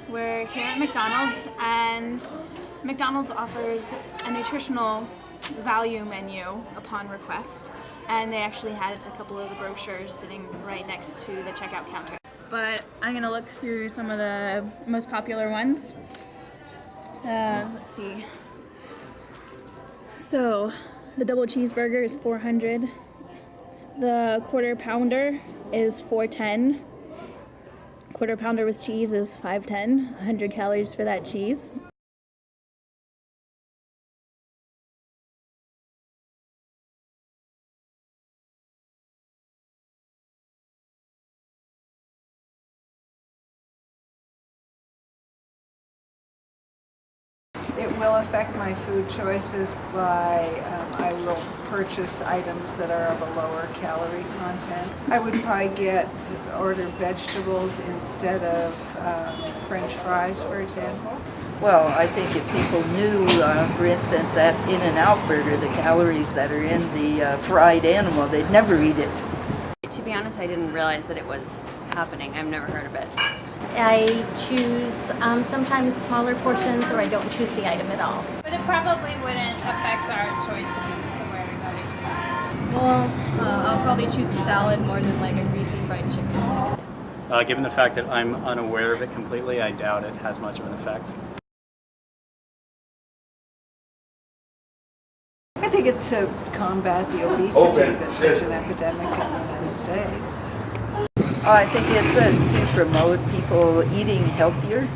We're here at McDonald's, and McDonald's offers a nutritional value menu upon request, and they actually had a couple of the brochures sitting right next to the checkout counter. But I'm gonna look through some of the most popular ones. Let's see. So the double cheeseburger is $400. The quarter pounder is $410. Quarter pounder with cheese is $510. 100 calories for that cheese. It will affect my food choices by I will purchase items that are of a lower calorie content. I would probably order vegetables instead of French fries, for example. Well, I think if people knew, for instance, at In-N-Out Burger, the calories that are in the fried animal, they'd never eat it. To be honest, I didn't realize that it was happening. I've never heard of it. I choose sometimes smaller portions, or I don't choose the item at all. But it probably wouldn't affect our choices as to where we go to eat. Well, I'll probably choose the salad more than like a greasy fried chicken. Given the fact that I'm unaware of it completely, I doubt it has much of an effect. I think it's to combat the obesity that's such an epidemic in the United States. I think it says to promote people eating healthier.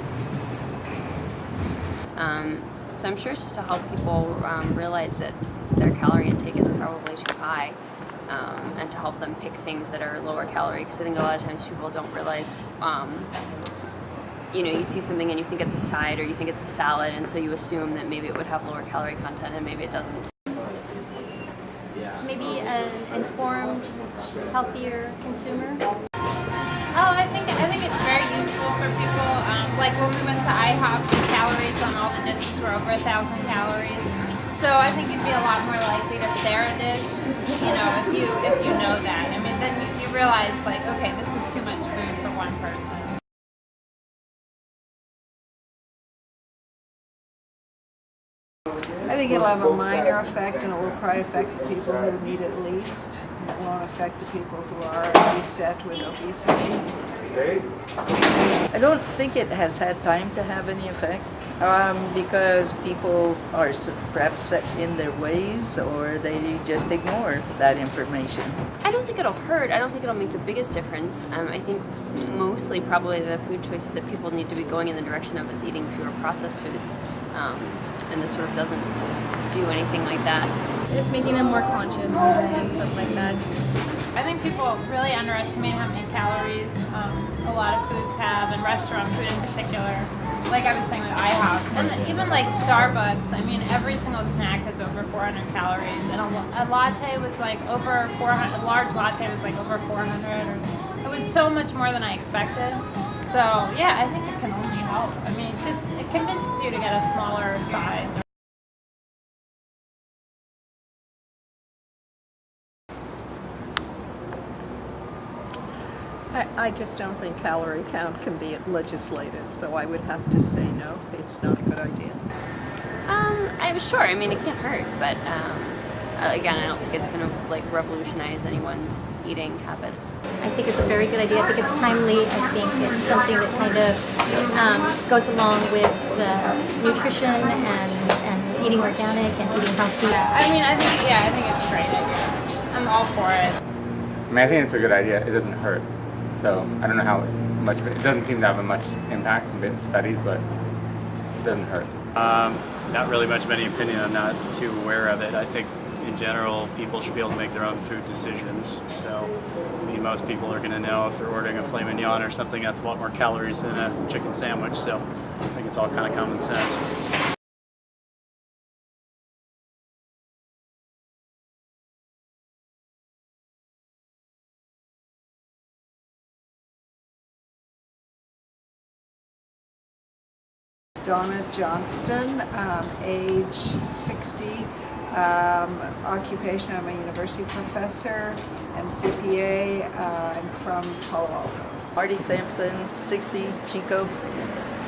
So I'm sure it's just to help people realize that their calorie intake is probably too high, and to help them pick things that are lower calorie. Because I think a lot of times people don't realize, you see something and you think it's a side or you think it's a salad, and so you assume that maybe it would have lower calorie content, and maybe it doesn't. Maybe an informed, healthier consumer. Oh, I think it's very useful for people. Like when we went to IHOP, the calories on all the dishes were over 1,000 calories. So I think you'd be a lot more likely to share a dish, if you know that. I mean, then you realize like, okay, this is too much food for one person. I think it'll have a minor effect, and it will probably affect the people who need it least. It won't affect the people who are beset with obesity. I don't think it has had time to have any effect because people are perhaps set in their ways, or they just ignore that information. I don't think it'll hurt. I don't think it'll make the biggest difference. I think mostly probably the food choices that people need to be going in the direction of is eating fewer processed foods. And this sort of doesn't do anything like that. It's making them more conscious and stuff like that. I think people really underestimate how many calories a lot of foods have, and restaurant food in particular. Like I was saying with IHOP, and even like Starbucks. I mean, every single snack has over 400 calories, and a latte was like over 400. A large latte was like over 400. It was so much more than I expected. So yeah, I think it can only help. I mean, it convinces you to get a smaller size. I just don't think calorie count can be legislated, so I would have to say no, it's not a good idea. I'm sure. I mean, it can't hurt, but again, I don't think it's going to like revolutionize anyone's eating habits. I think it's a very good idea. I think it's timely. I think it's something that kind of goes along with nutrition and eating organic and eating healthy. Yeah, I think it's a great idea. I'm all for it. I mean, I think it's a good idea. It doesn't hurt. So I don't know how much of it doesn't seem to have a much impact in studies, but it doesn't hurt. Not really much of any opinion. I'm not too aware of it. I think in general people should be able to make their own food decisions. So I mean, most people are going to know if they're ordering a filet mignon or something that's a lot more calories than a chicken sandwich. So I think it's all kind of common sense. Donna Johnston, age 60, occupation, I'm a university professor and CPA. I'm from Palo Alto. Marty Sampson, 60, Chico.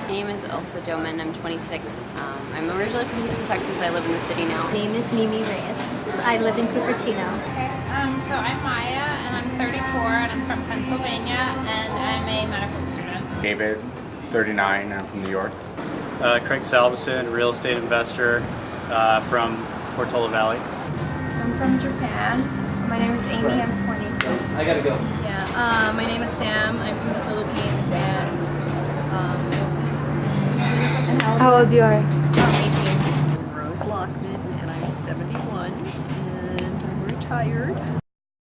My name is Elsa Doman. I'm 26. I'm originally from Houston, Texas. I live in the city now. My name is Mimi Reyes. I live in Cupertino. Okay, so I'm Maya, and I'm 34, and I'm from Pennsylvania, and I'm a medical student. David, 39, I'm from New York. Craig Salveson, real estate investor from Portola Valley. I'm from Japan. My name is Amy. I'm 22. I gotta go. Yeah. My name is Sam. I'm from the Philippines, and How old you are? 18. I'm Rose Lockman, and I'm 71, and I'm retired.